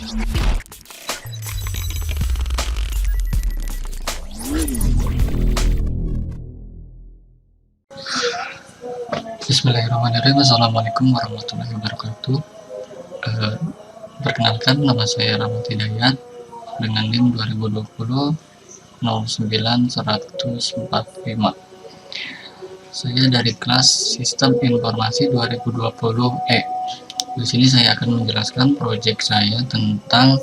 Bismillahirrahmanirrahim. Assalamualaikum warahmatullahi wabarakatuh. Perkenalkan, nama saya Rahmat Hidayat dengan NIM 2020 09145. Saya dari kelas Sistem Informasi 2020E. Di sini saya akan menjelaskan proyek saya tentang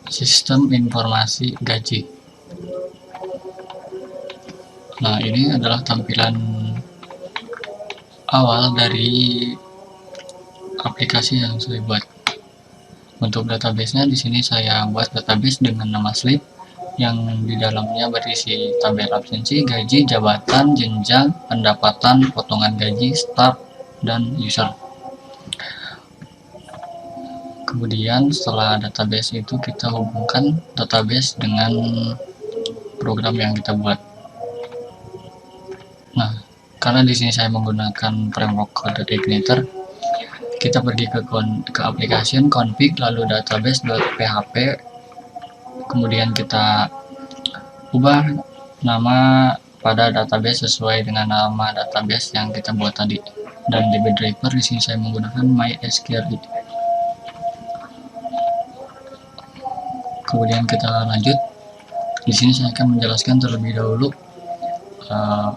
sistem informasi gaji. Nah, ini adalah tampilan awal dari aplikasi yang saya buat. Untuk database-nya di sini saya buat database dengan nama Slip yang di dalamnya berisi tabel absensi, gaji, jabatan, jenjang, pendapatan, potongan gaji, start, dan user. Kemudian setelah database itu kita hubungkan database dengan program yang kita buat. Nah, karena di sini saya menggunakan framework CodeIgniter, kita pergi ke application, config, lalu database.php, kemudian kita ubah nama pada database sesuai dengan nama database yang kita buat tadi. Dan DB driver di sini saya menggunakan MySQL. Kemudian kita lanjut. Di sini saya akan menjelaskan terlebih dahulu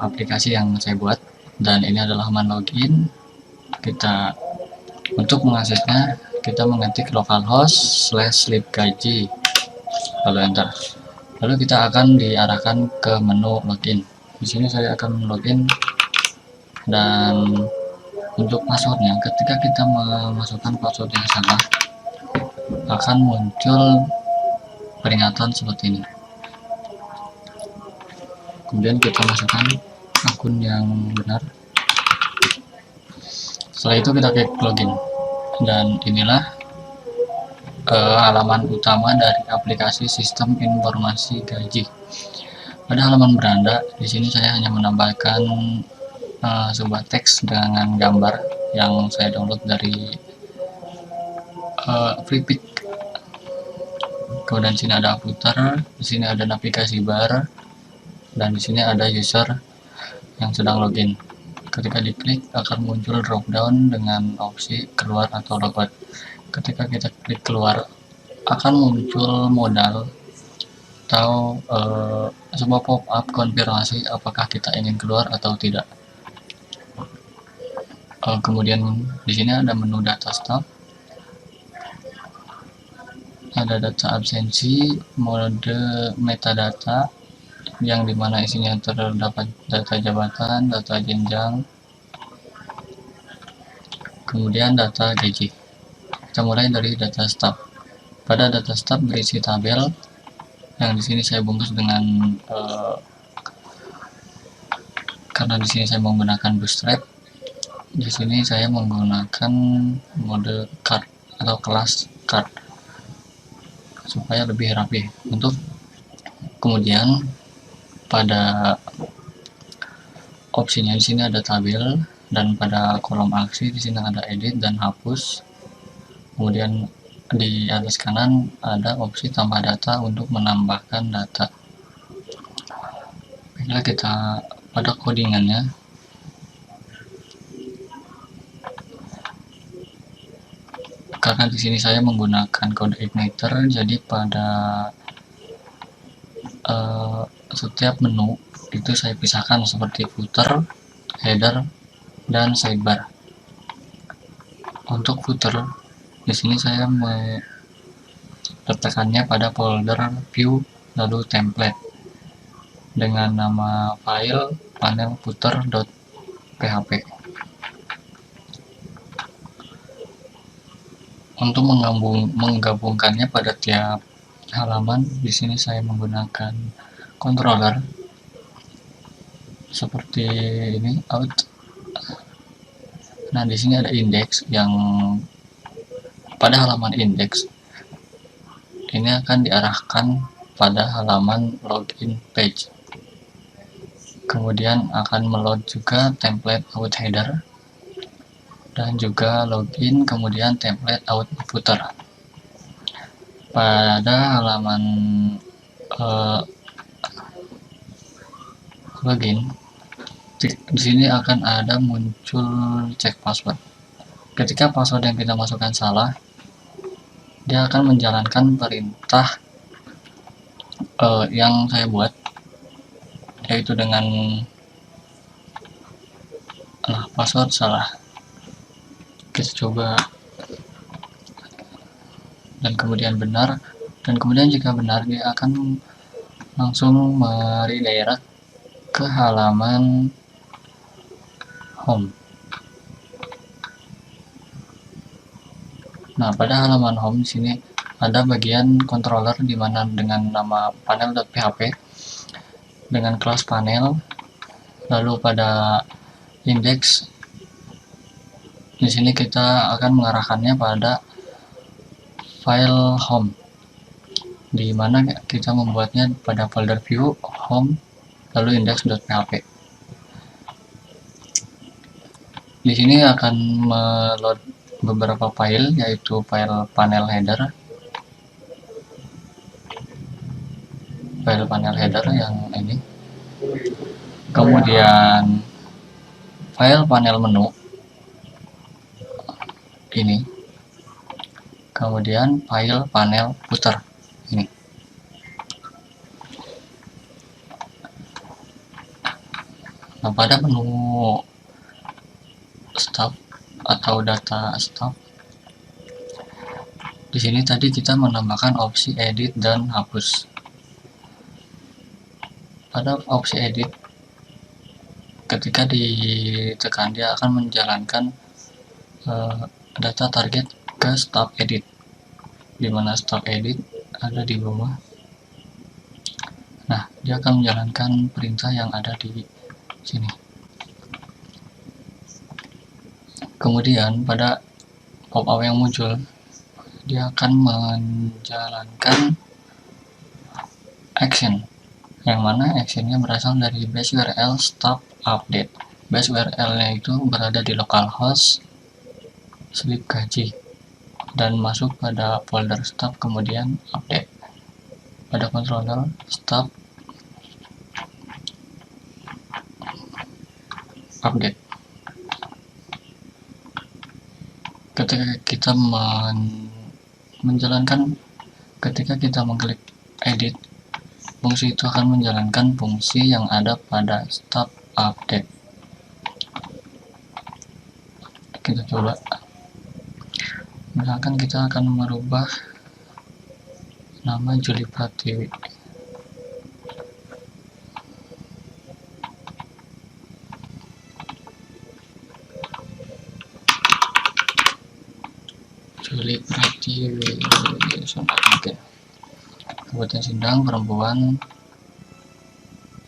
aplikasi yang saya buat, dan ini adalah halaman login. Untuk mengaksesnya kita mengetik localhost /slipgaji, lalu enter. Lalu kita akan diarahkan ke menu login. Di sini saya akan login, dan untuk passwordnya, ketika kita memasukkan password yang salah, akan muncul peringatan seperti ini. Kemudian kita masukkan akun yang benar. Setelah itu kita klik login, dan inilah halaman utama dari aplikasi sistem informasi gaji. Pada halaman beranda, di sini saya hanya menambahkan sebuah teks dengan gambar yang saya download dari Freepik. Kemudian di sini ada footer, di sini ada navigasi bar, dan di sini ada user yang sedang login. Ketika diklik akan muncul drop down dengan opsi keluar atau logout. Ketika kita klik keluar akan muncul modal atau sebuah pop-up konfirmasi apakah kita ingin keluar atau tidak. Kemudian di sini ada menu data stop, ada data absensi, mode metadata yang dimana isinya terdapat data jabatan, data jenjang, kemudian data gaji. Kita mulai dari data stop. Pada data stop berisi tabel yang di sini saya bungkus dengan karena di sini saya menggunakan Bootstrap. Di sini saya menggunakan mode card atau kelas card supaya lebih rapi. Kemudian pada opsinya di sini ada tabel, dan pada kolom aksi di sini ada edit dan hapus. Kemudian di atas kanan ada opsi tambah data untuk menambahkan data. Baiklah, kita pada codingannya. Karena di sini saya menggunakan CodeIgniter, jadi pada setiap menu itu saya pisahkan seperti footer, header, dan sidebar. Untuk footer, di sini saya meletakkannya pada folder view lalu template dengan nama file panel footer.php. Untuk menggabungkannya pada tiap halaman, di sini saya menggunakan controller seperti ini, out. Nah, di sini ada index yang pada halaman index ini akan diarahkan pada halaman login page. Kemudian akan meload juga template out header dan juga login, kemudian template out footer. pada halaman login, di sini akan ada muncul cek password. Ketika password yang kita masukkan salah, dia akan menjalankan perintah yang saya buat, yaitu dengan password salah. Kita coba, dan kemudian benar, dan kemudian jika benar dia akan langsung meredirect ke halaman home. Nah, pada halaman home di sini ada bagian controller di mana dengan nama panel.php dengan kelas panel, lalu pada index di sini kita akan mengarahkannya pada file home, di mana kita membuatnya pada folder view home lalu index.php. Di sini akan meload beberapa file, yaitu file panel header, yang ini, kemudian file panel menu ini, kemudian file panel footer ini. Nah, pada menu stop atau data stop, di sini tadi kita menambahkan opsi edit dan hapus. Pada opsi edit, ketika ditekan dia akan menjalankan data target ke stop edit, di mana stop edit ada di bawah. Nah, dia akan menjalankan perintah yang ada di sini. Kemudian pada pop-up yang muncul, dia akan menjalankan action, yang mana actionnya berasal dari base URL stop update. Base URL-nya itu berada di localhost slip gaji dan masuk pada folder stop kemudian update. Pada controller stop update, ketika kita menjalankan, ketika kita mengklik edit, fungsi itu akan menjalankan fungsi yang ada pada stop update. Kita coba, misalkan kita akan merubah nama Juli Pratiwi. Juli Pratiwi, Kabupaten Sindang, perempuan.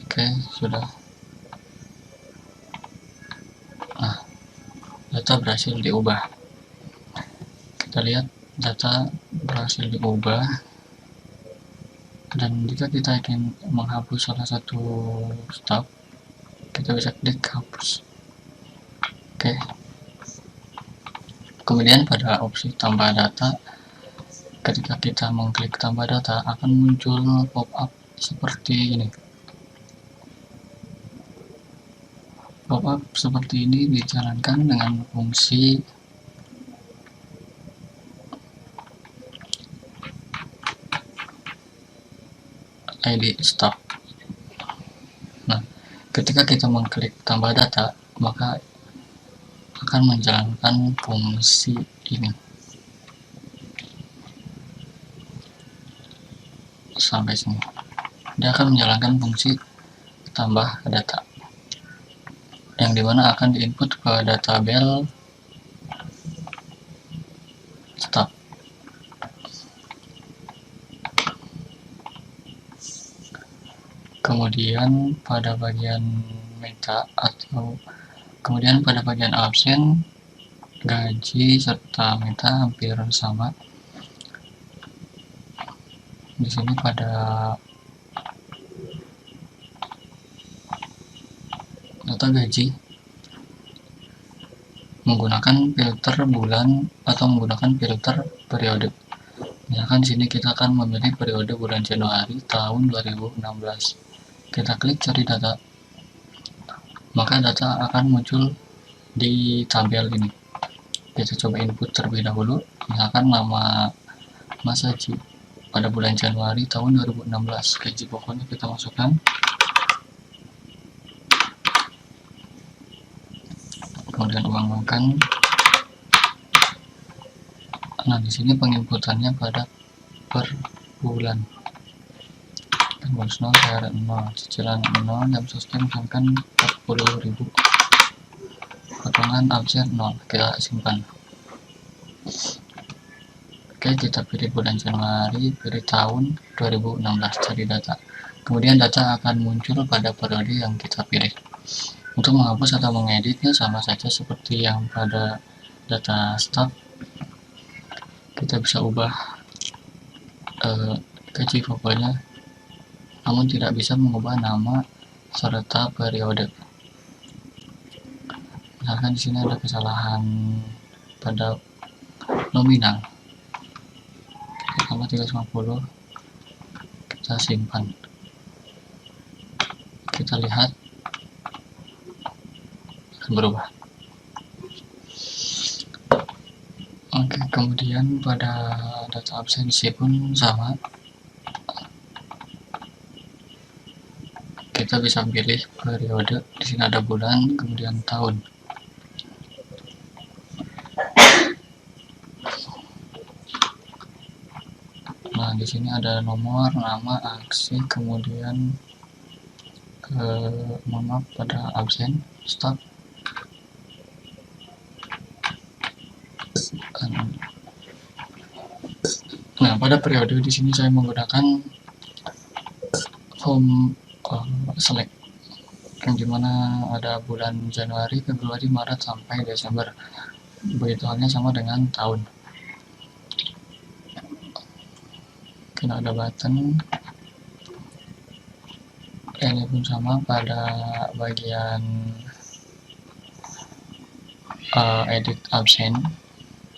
Oke, sudah. Nah, data berhasil diubah. Kita lihat data berhasil diubah, dan jika kita ingin menghapus salah satu stop, kita bisa klik hapus. Oke. Kemudian pada opsi tambah data, ketika kita mengklik tambah data akan muncul pop-up seperti ini. Pop-up seperti ini dijalankan dengan fungsi ID stop. Nah, ketika kita mengklik tambah data, maka akan menjalankan fungsi ini sampai sini. Dia akan menjalankan fungsi tambah data, yang dimana akan diinput ke databel stop. Kemudian pada bagian meta kemudian pada bagian absen, gaji serta meta hampir sama. Di sini pada data gaji menggunakan filter bulan atau menggunakan filter periode. Misalkan di sini kita akan memilih periode bulan Januari tahun 2016. Kita klik cari data, maka data akan muncul di tabel ini. Kita coba input terlebih dahulu, misalkan nama Mas Haji pada bulan Januari tahun 2016. Gaji pokoknya kita masukkan, kemudian uang makan. Nah, di sini penginputannya pada per bulan. Bonus 0, THR 0, cicilan 0, jam sosmed misalkan 40.000, potongan absen 0, kita simpan. Oke, kita pilih bulan Januari, pilih tahun 2016, cari data. Kemudian data akan muncul pada periode yang kita pilih. Untuk menghapus atau mengeditnya sama saja seperti yang pada data start. Kita bisa ubah gaji pokoknya, namun tidak bisa mengubah nama serta periode. Misalkan di sini ada kesalahan pada nominal, pertama 350, kita simpan. Kita lihat akan berubah. Oke, kemudian pada data absensi pun sama. Kita bisa pilih periode. Di sini ada bulan, kemudian tahun. Nah, di sini ada nomor, nama, aksi, kemudian mohon maaf pada absen, stop. Nah, pada periode di sini saya menggunakan home select, yang dimana ada bulan Januari, Februari, Maret sampai Desember. Begitu halnya sama dengan tahun. Kita ada button, ini pun sama pada bagian edit absen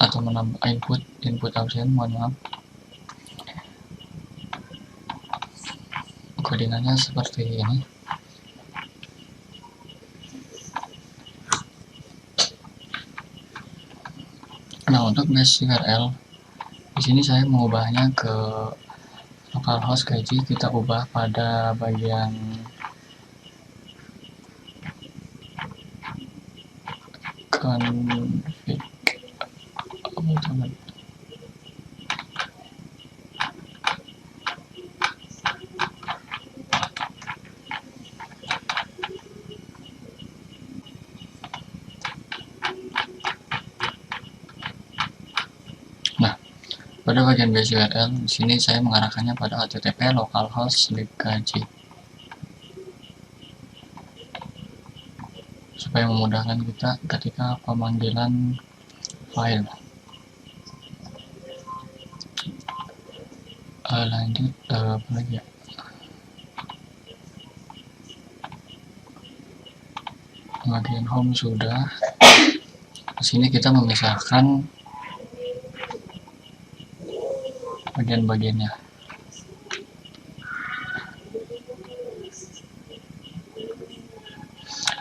atau menambah input absen, mohon maaf. Kodingannya seperti ini. Nah, untuk base URL di sini saya mengubahnya ke localhost gaji, kita ubah pada bagian config. Nah, pada bagian base URL di sini saya mengarahkannya pada http localhost gaji supaya memudahkan kita ketika pemanggilan file. Lanjut apa lagi ya? Bagian home sudah. Di sini kita memisahkan bagian-bagiannya.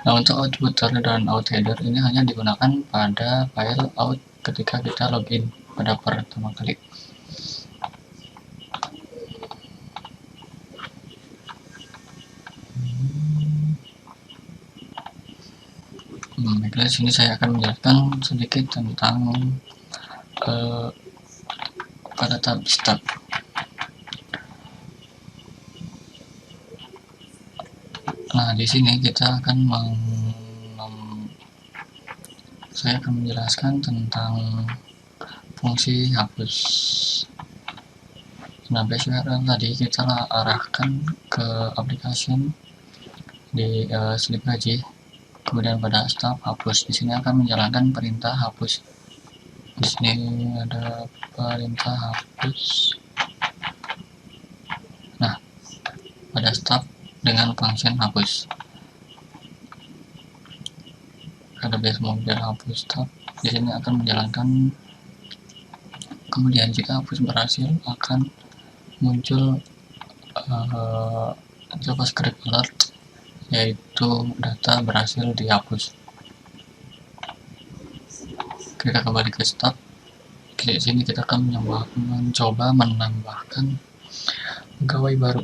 Nah, untuk outputter dan outheader ini hanya digunakan pada file out ketika kita login pada pertama kali. Baiklah, sini saya akan menjelaskan sedikit tentang pada tab start. Nah, di sini kita akan saya akan menjelaskan tentang fungsi hapus. Nah, base URL tadi kita arahkan ke application di slip gaji, kemudian pada stop hapus. Di sini akan menjalankan perintah hapus. Di sini ada perintah hapus. Nah, pada stop dengan function hapus. Ada base model hapus stop. Di sini akan menjalankan Kemudian jika hapus berhasil akan muncul JavaScript alert, yaitu data berhasil dihapus. Kita kembali ke start. Di sini kita akan mencoba menambahkan pegawai baru.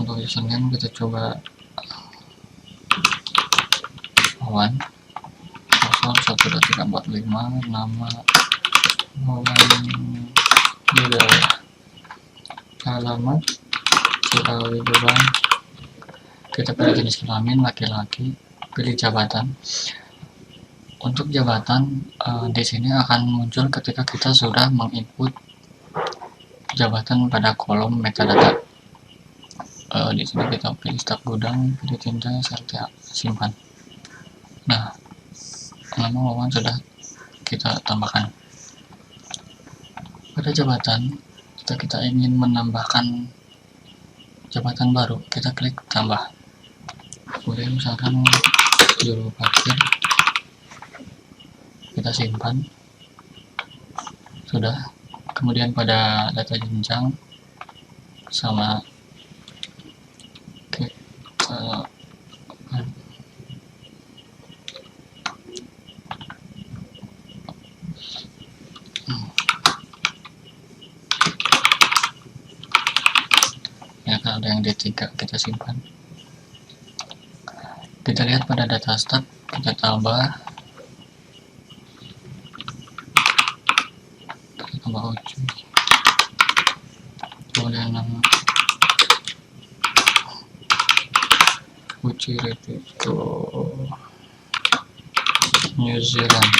Untuk username kita coba Wawan 012345, nama Wawan Hidayah, alamat Ciawi Gebang. Kita pilih jenis kelamin laki-laki, pilih jabatan. Untuk jabatan di sini akan muncul ketika kita sudah menginput jabatan pada kolom metadata. Di sini kita pilih staf gudang, pilih tinta, serta simpan. Nah, nama Wawan sudah kita tambahkan. Pada jabatan, jika kita ingin menambahkan jabatan baru, kita klik tambah. Kemudian misalkan juru parkir, kita simpan. Sudah. Kemudian pada data jenjang sama ya, kalau ada yang D3 kita simpan. Kita lihat pada data start, kita tambah uji, kemudian nama uji Retiko New Zealand.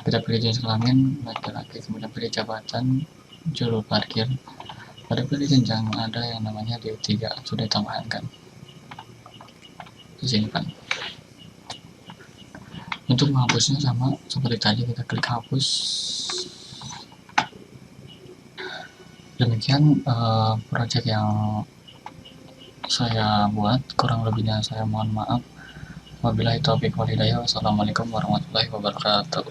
Kita pilih jenis kelamin laki-laki, kemudian pilih jabatan juru parkir. Pada pilih jenjang ada yang namanya D3 sudah ditambahkan, disimpan. Untuk menghapusnya sama seperti tadi, kita klik hapus. Demikian project yang saya buat, kurang lebihnya saya mohon maaf. Wabillahi taufiq wal hidayah. Wassalamualaikum warahmatullahi wabarakatuh.